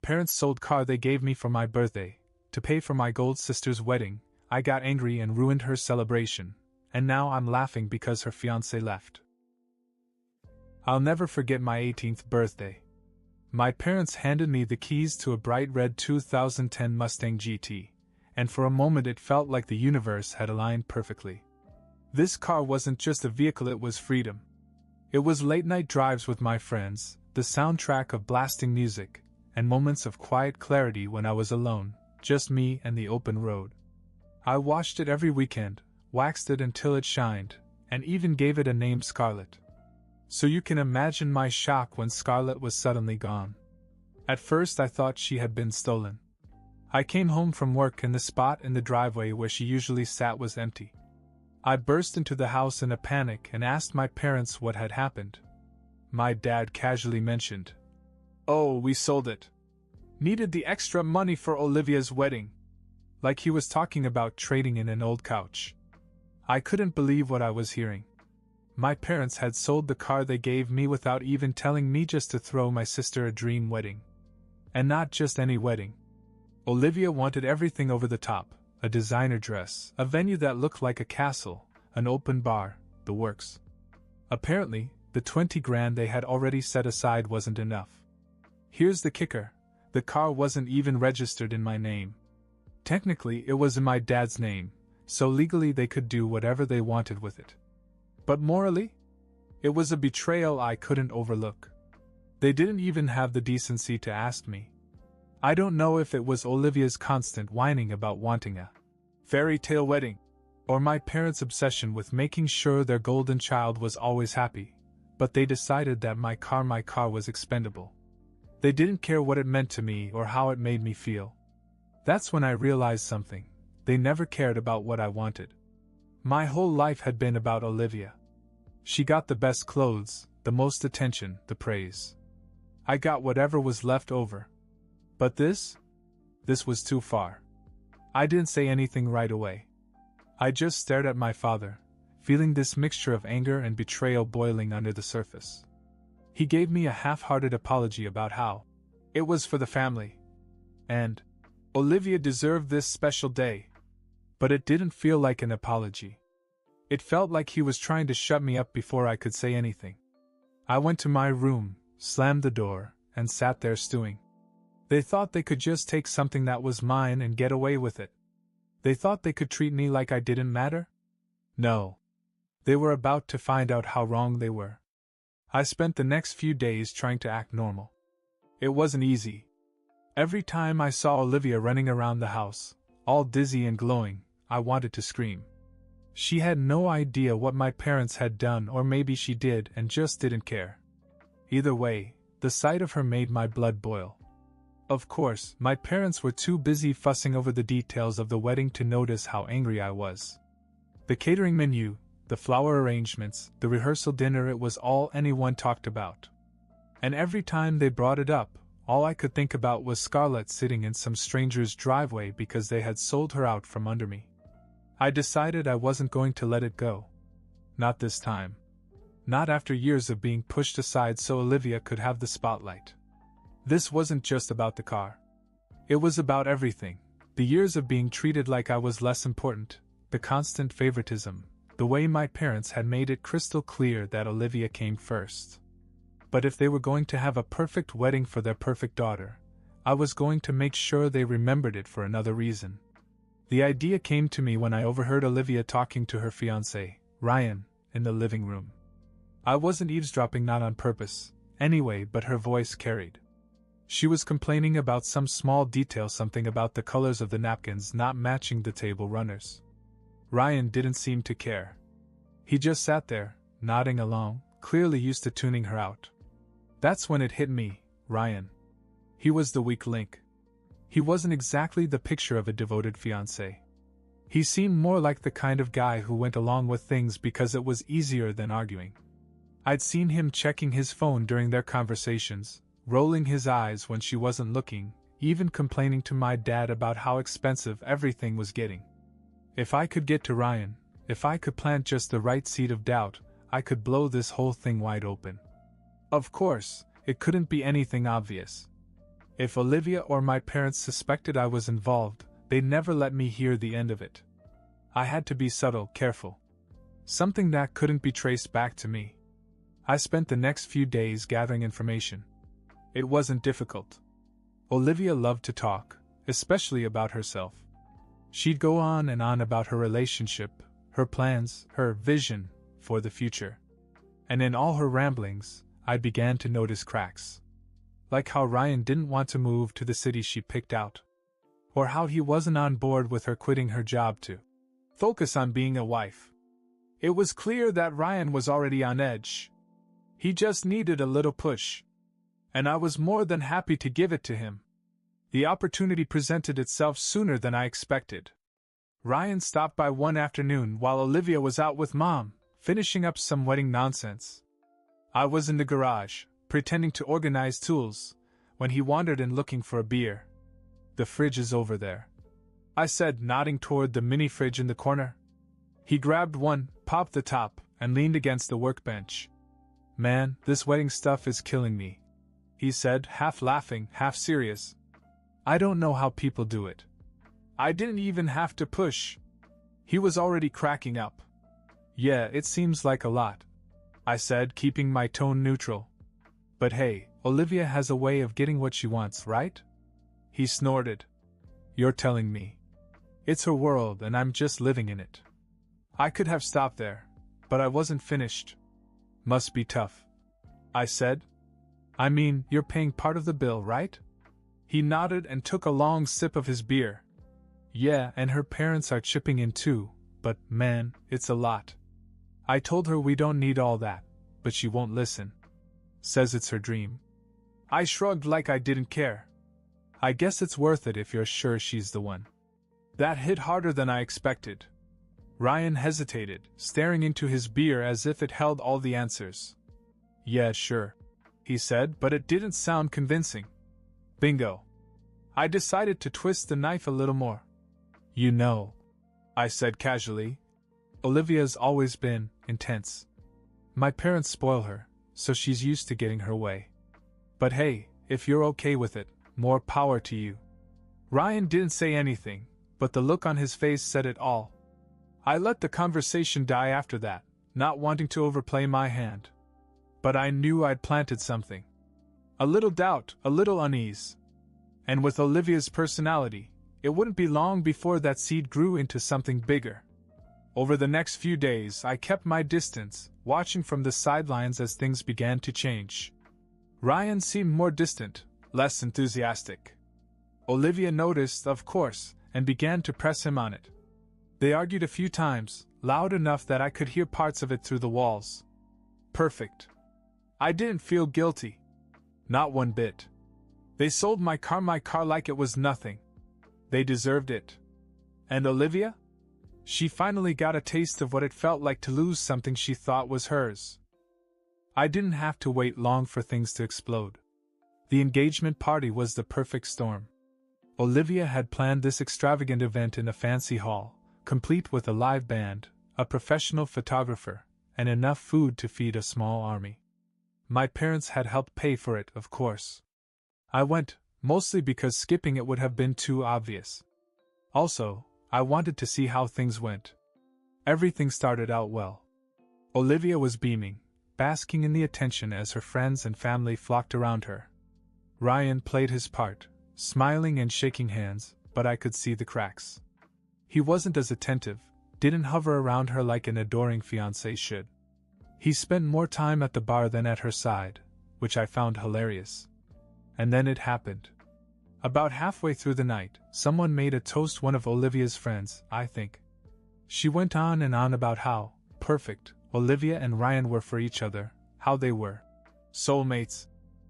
parents sold car they gave me for my birthday, to pay for my gold sister's wedding. I got angry and ruined her celebration, and now I'm laughing because her fiancé left. I'll never forget my 18th birthday. My parents handed me the keys to a bright red 2010 Mustang GT, and for a moment it felt like the universe had aligned perfectly. This car wasn't just a vehicle, it was freedom. It was late-night drives with my friends, the soundtrack of blasting music, and moments of quiet clarity when I was alone, just me and the open road. I washed it every weekend, waxed it until it shined, and even gave it a name, Scarlet. So you can imagine my shock when Scarlet was suddenly gone. At first I thought she had been stolen. I came home from work and the spot in the driveway where she usually sat was empty. I burst into the house in a panic and asked my parents what had happened. My dad casually mentioned, "Oh, we sold it. Needed the extra money for Olivia's wedding." Like he was talking about trading in an old couch. I couldn't believe what I was hearing. My parents had sold the car they gave me without even telling me, just to throw my sister a dream wedding. And not just any wedding. Olivia wanted everything over the top, a designer dress, a venue that looked like a castle, an open bar, the works. Apparently, the 20 grand they had already set aside wasn't enough. Here's the kicker, the car wasn't even registered in my name. Technically, it was in my dad's name, so legally they could do whatever they wanted with it. But morally? It was a betrayal I couldn't overlook. They didn't even have the decency to ask me. I don't know if it was Olivia's constant whining about wanting a fairy tale wedding, or my parents' obsession with making sure their golden child was always happy, but they decided that my car was expendable. They didn't care what it meant to me or how it made me feel. That's when I realized something. They never cared about what I wanted. My whole life had been about Olivia. She got the best clothes, the most attention, the praise. I got whatever was left over. But this was too far. I didn't say anything right away. I just stared at my father, feeling this mixture of anger and betrayal boiling under the surface. He gave me a half-hearted apology about how it was for the family, and Olivia deserved this special day. But it didn't feel like an apology. It felt like he was trying to shut me up before I could say anything. I went to my room, slammed the door, and sat there stewing. They thought they could just take something that was mine and get away with it. They thought they could treat me like I didn't matter? No. They were about to find out how wrong they were. I spent the next few days trying to act normal. It wasn't easy. Every time I saw Olivia running around the house, all dizzy and glowing, I wanted to scream. She had no idea what my parents had done, or maybe she did and just didn't care. Either way, the sight of her made my blood boil. Of course, my parents were too busy fussing over the details of the wedding to notice how angry I was. The catering menu, the flower arrangements, the rehearsal dinner, it was all anyone talked about. And every time they brought it up, all I could think about was Scarlett sitting in some stranger's driveway because they had sold her out from under me. I decided I wasn't going to let it go. Not this time. Not after years of being pushed aside so Olivia could have the spotlight. This wasn't just about the car. It was about everything. The years of being treated like I was less important, the constant favoritism, the way my parents had made it crystal clear that Olivia came first. But if they were going to have a perfect wedding for their perfect daughter, I was going to make sure they remembered it for another reason. The idea came to me when I overheard Olivia talking to her fiancé, Ryan, in the living room. I wasn't eavesdropping, not on purpose, anyway, but her voice carried. She was complaining about some small detail, something about the colors of the napkins not matching the table runners. Ryan didn't seem to care. He just sat there, nodding along, clearly used to tuning her out. That's when it hit me, Ryan. He was the weak link. He wasn't exactly the picture of a devoted fiancé. He seemed more like the kind of guy who went along with things because it was easier than arguing. I'd seen him checking his phone during their conversations, rolling his eyes when she wasn't looking, even complaining to my dad about how expensive everything was getting. If I could get to Ryan, if I could plant just the right seed of doubt, I could blow this whole thing wide open. Of course, it couldn't be anything obvious. If Olivia or my parents suspected I was involved, they'd never let me hear the end of it. I had to be subtle, careful. Something that couldn't be traced back to me. I spent the next few days gathering information. It wasn't difficult. Olivia loved to talk, especially about herself. She'd go on and on about her relationship, her plans, her vision for the future. And in all her ramblings, I began to notice cracks. Like how Ryan didn't want to move to the city she picked out. Or how he wasn't on board with her quitting her job to focus on being a wife. It was clear that Ryan was already on edge. He just needed a little push. And I was more than happy to give it to him. The opportunity presented itself sooner than I expected. Ryan stopped by one afternoon while Olivia was out with Mom, finishing up some wedding nonsense. I was in the garage, pretending to organize tools, when he wandered in looking for a beer. "The fridge is over there," I said, nodding toward the mini fridge in the corner. He grabbed one, popped the top, and leaned against the workbench. "Man, this wedding stuff is killing me," he said, half laughing, half serious. "I don't know how people do it. I didn't even have to push." He was already cracking up. "Yeah, it seems like a lot," I said, keeping my tone neutral. "But hey, Olivia has a way of getting what she wants, right?" He snorted. "You're telling me. It's her world and I'm just living in it." I could have stopped there, but I wasn't finished. "Must be tough," I said. "I mean, you're paying part of the bill, right?" He nodded and took a long sip of his beer. "Yeah, and her parents are chipping in too, but man, it's a lot. I told her we don't need all that, but she won't listen. Says it's her dream." I shrugged like I didn't care. "I guess it's worth it if you're sure she's the one." That hit harder than I expected. Ryan hesitated, staring into his beer as if it held all the answers. "Yeah, sure," he said, but it didn't sound convincing. Bingo. I decided to twist the knife a little more. "You know," I said casually, "Olivia's always been intense. My parents spoil her, so she's used to getting her way. But hey, if you're okay with it, more power to you." Ryan didn't say anything, but the look on his face said it all. I let the conversation die after that, not wanting to overplay my hand. But I knew I'd planted something. A little doubt, a little unease. And with Olivia's personality, it wouldn't be long before that seed grew into something bigger. Over the next few days, I kept my distance, watching from the sidelines as things began to change. Ryan seemed more distant, less enthusiastic. Olivia noticed, of course, and began to press him on it. They argued a few times, loud enough that I could hear parts of it through the walls. Perfect. I didn't feel guilty. Not one bit. They sold my car like it was nothing. They deserved it. And Olivia? She finally got a taste of what it felt like to lose something she thought was hers. I didn't have to wait long for things to explode. The engagement party was the perfect storm. Olivia had planned this extravagant event in a fancy hall, complete with a live band, a professional photographer, and enough food to feed a small army. My parents had helped pay for it, of course. I went, mostly because skipping it would have been too obvious. Also, I wanted to see how things went. Everything started out well. Olivia was beaming, basking in the attention as her friends and family flocked around her. Ryan played his part, smiling and shaking hands, but I could see the cracks. He wasn't as attentive, didn't hover around her like an adoring fiancé should. He spent more time at the bar than at her side, which I found hilarious. And then it happened. About halfway through the night, someone made a toast one of Olivia's friends, I think. She went on and on about how perfect Olivia and Ryan were for each other, how they were soulmates,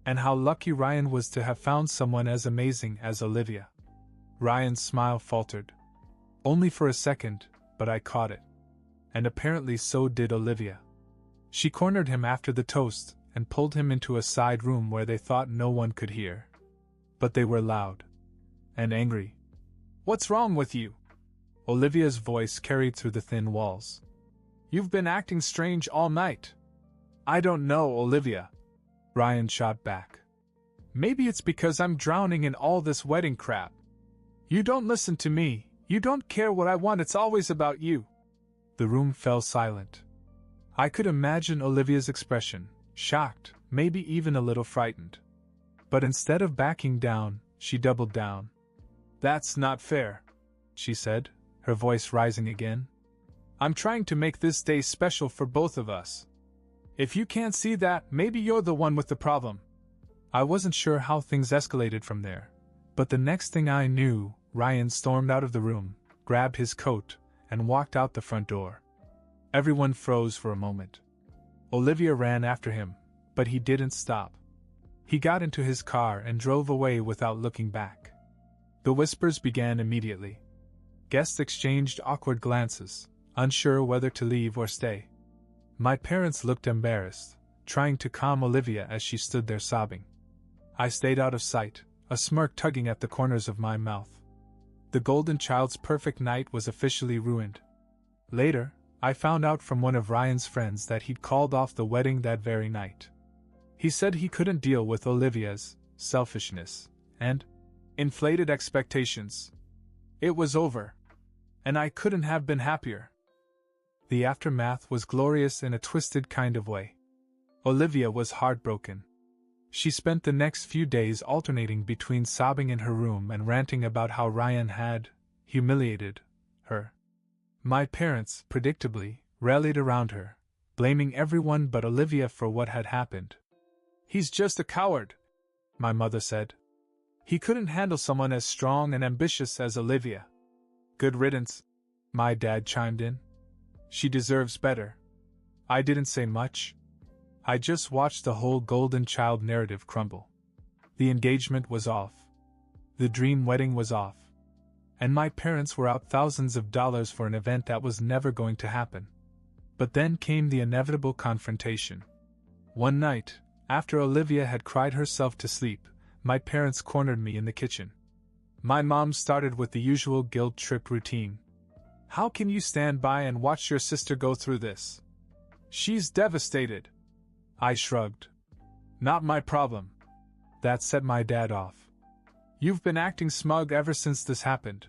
and how lucky Ryan was to have found someone as amazing as Olivia. Ryan's smile faltered. Only for a second, but I caught it. And apparently so did Olivia. She cornered him after the toast and pulled him into a side room where they thought no one could hear. But they were loud. And angry. "What's wrong with you?" Olivia's voice carried through the thin walls. "You've been acting strange all night." "I don't know, Olivia," Ryan shot back. Maybe it's because I'm drowning in all this wedding crap. You don't listen to me, you don't care what I want, it's always about you. The room fell silent. I could imagine Olivia's expression, shocked, maybe even a little frightened. But instead of backing down, she doubled down. That's not fair, she said, her voice rising again. I'm trying to make this day special for both of us. If you can't see that, maybe you're the one with the problem. I wasn't sure how things escalated from there, but the next thing I knew, Ryan stormed out of the room, grabbed his coat, and walked out the front door. Everyone froze for a moment. Olivia ran after him, but he didn't stop. He got into his car and drove away without looking back. The whispers began immediately. Guests exchanged awkward glances, unsure whether to leave or stay. My parents looked embarrassed, trying to calm Olivia as she stood there sobbing. I stayed out of sight, a smirk tugging at the corners of my mouth. The golden child's perfect night was officially ruined. Later, I found out from one of Ryan's friends that he'd called off the wedding that very night. He said he couldn't deal with Olivia's selfishness and inflated expectations. It was over, and I couldn't have been happier. The aftermath was glorious in a twisted kind of way. Olivia was heartbroken. She spent the next few days alternating between sobbing in her room and ranting about how Ryan had humiliated her. My parents, predictably, rallied around her, blaming everyone but Olivia for what had happened. He's just a coward, my mother said. He couldn't handle someone as strong and ambitious as Olivia. Good riddance, my dad chimed in. She deserves better. I didn't say much. I just watched the whole golden child narrative crumble. The engagement was off. The dream wedding was off. And my parents were out thousands of dollars for an event that was never going to happen. But then came the inevitable confrontation. One night, after Olivia had cried herself to sleep, my parents cornered me in the kitchen. My mom started with the usual guilt trip routine. How can you stand by and watch your sister go through this? She's devastated. I shrugged. Not my problem. That set my dad off. You've been acting smug ever since this happened.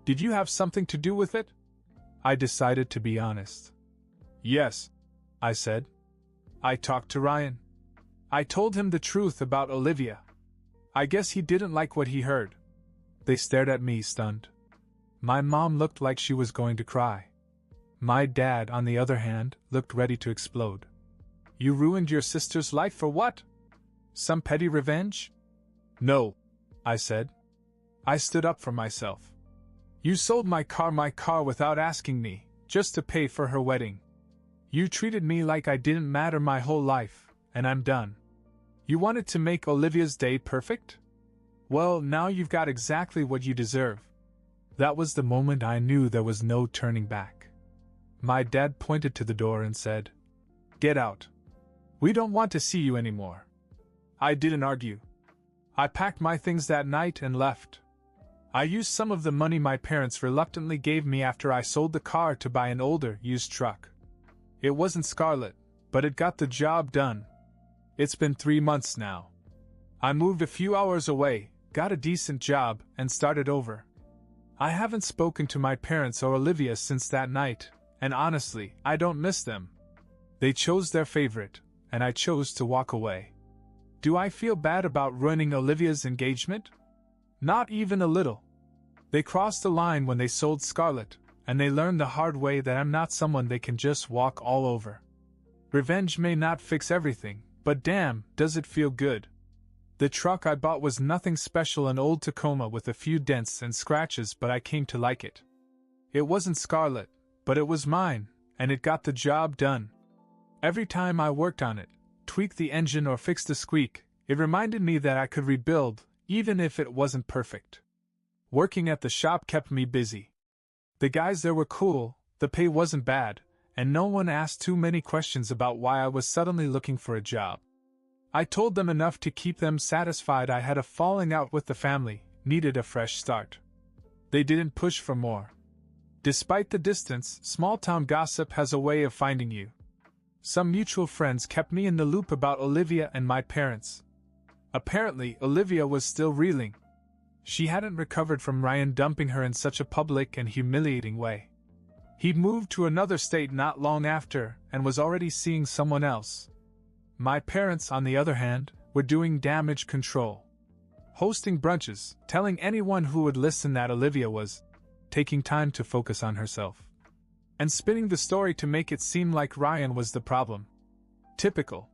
Did you have something to do with it? I decided to be honest. Yes, I said. I talked to Ryan. I told him the truth about Olivia. I guess he didn't like what he heard. They stared at me stunned. My mom looked like she was going to cry. My dad, on the other hand, looked ready to explode. You ruined your sister's life for what? Some petty revenge? No, I said. I stood up for myself. You sold my car without asking me, just to pay for her wedding. You treated me like I didn't matter my whole life, and I'm done. You wanted to make Olivia's day perfect? Well, now you've got exactly what you deserve. That was the moment I knew there was no turning back. My dad pointed to the door and said, Get out. We don't want to see you anymore. I didn't argue. I packed my things that night and left. I used some of the money my parents reluctantly gave me after I sold the car to buy an older, used truck. It wasn't Scarlet, but it got the job done. It's been 3 months now. I moved a few hours away, got a decent job, and started over. I haven't spoken to my parents or Olivia since that night, and honestly, I don't miss them. They chose their favorite, and I chose to walk away. Do I feel bad about ruining Olivia's engagement? Not even a little. They crossed the line when they sold Scarlet, and they learned the hard way that I'm not someone they can just walk all over. Revenge may not fix everything, but damn, does it feel good. The truck I bought was nothing special, an old Tacoma with a few dents and scratches, but I came to like it. It wasn't Scarlet, but it was mine, and it got the job done. Every time I worked on it, tweaked the engine or fixed a squeak, it reminded me that I could rebuild, even if it wasn't perfect. Working at the shop kept me busy. The guys there were cool, the pay wasn't bad, and no one asked too many questions about why I was suddenly looking for a job. I told them enough to keep them satisfied. I had a falling out with the family, needed a fresh start. They didn't push for more. Despite the distance, small-town gossip has a way of finding you. Some mutual friends kept me in the loop about Olivia and my parents. Apparently, Olivia was still reeling. She hadn't recovered from Ryan dumping her in such a public and humiliating way. He'd moved to another state not long after and was already seeing someone else. My parents, on the other hand, were doing damage control. Hosting brunches, telling anyone who would listen that Olivia was taking time to focus on herself. And spinning the story to make it seem like Ryan was the problem. Typical.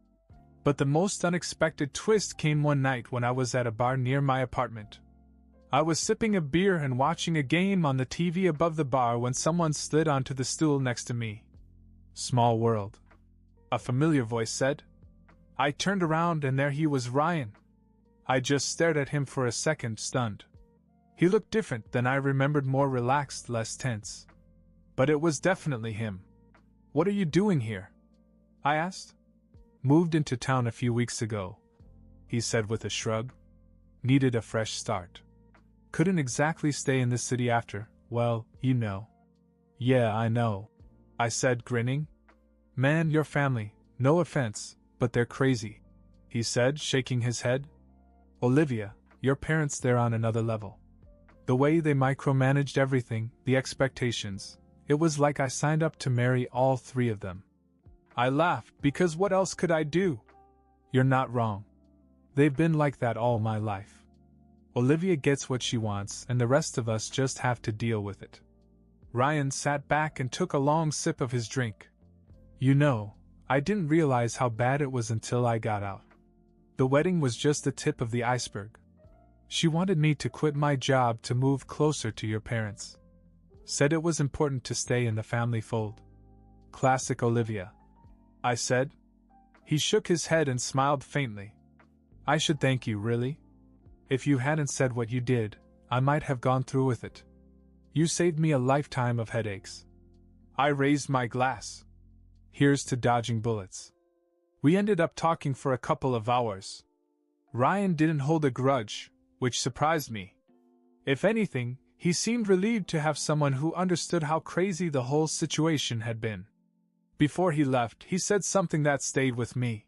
But the most unexpected twist came one night when I was at a bar near my apartment. I was sipping a beer and watching a game on the TV above the bar when someone slid onto the stool next to me. "Small world," a familiar voice said. I turned around and there he was, Ryan. I just stared at him for a second, stunned. He looked different than I remembered, more relaxed, less tense. But it was definitely him. "What are you doing here?" I asked. "Moved into town a few weeks ago," he said with a shrug. "Needed a fresh start. Couldn't exactly stay in this city after, well, you know." "Yeah, I know," I said, grinning. "Man, your family, no offense, but they're crazy," he said, shaking his head. "Olivia, your parents, they're on another level. The way they micromanaged everything, the expectations, it was like I signed up to marry all three of them." I laughed, because what else could I do? "You're not wrong. They've been like that all my life. Olivia gets what she wants, and the rest of us just have to deal with it." Ryan sat back and took a long sip of his drink. "You know, I didn't realize how bad it was until I got out. The wedding was just the tip of the iceberg. She wanted me to quit my job to move closer to your parents. Said it was important to stay in the family fold." "Classic Olivia," I said. He shook his head and smiled faintly. "I should thank you, really. If you hadn't said what you did, I might have gone through with it. You saved me a lifetime of headaches." I raised my glass. "Here's to dodging bullets." We ended up talking for a couple of hours. Ryan didn't hold a grudge, which surprised me. If anything, he seemed relieved to have someone who understood how crazy the whole situation had been. Before he left, he said something that stayed with me.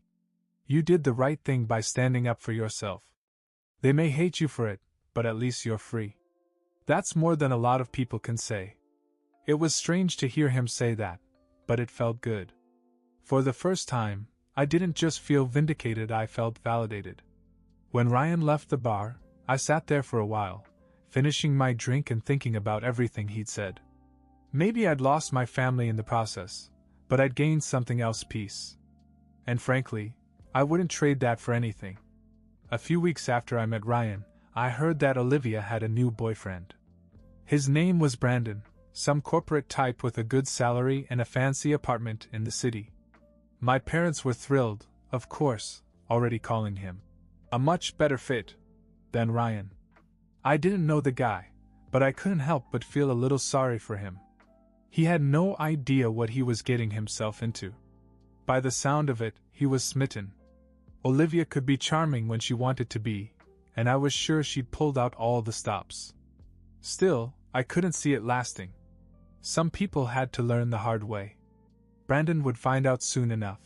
"You did the right thing by standing up for yourself. They may hate you for it, but at least you're free." That's more than a lot of people can say. It was strange to hear him say that, but it felt good. For the first time, I didn't just feel vindicated, I felt validated. When Ryan left the bar, I sat there for a while, finishing my drink and thinking about everything he'd said. Maybe I'd lost my family in the process, but I'd gained something else, peace. And frankly, I wouldn't trade that for anything. A few weeks after I met Ryan, I heard that Olivia had a new boyfriend. His name was Brandon, some corporate type with a good salary and a fancy apartment in the city. My parents were thrilled, of course, already calling him a much better fit than Ryan. I didn't know the guy, but I couldn't help but feel a little sorry for him. He had no idea what he was getting himself into. By the sound of it, he was smitten. Olivia could be charming when she wanted to be, and I was sure she'd pulled out all the stops. Still, I couldn't see it lasting. Some people had to learn the hard way. Brandon would find out soon enough.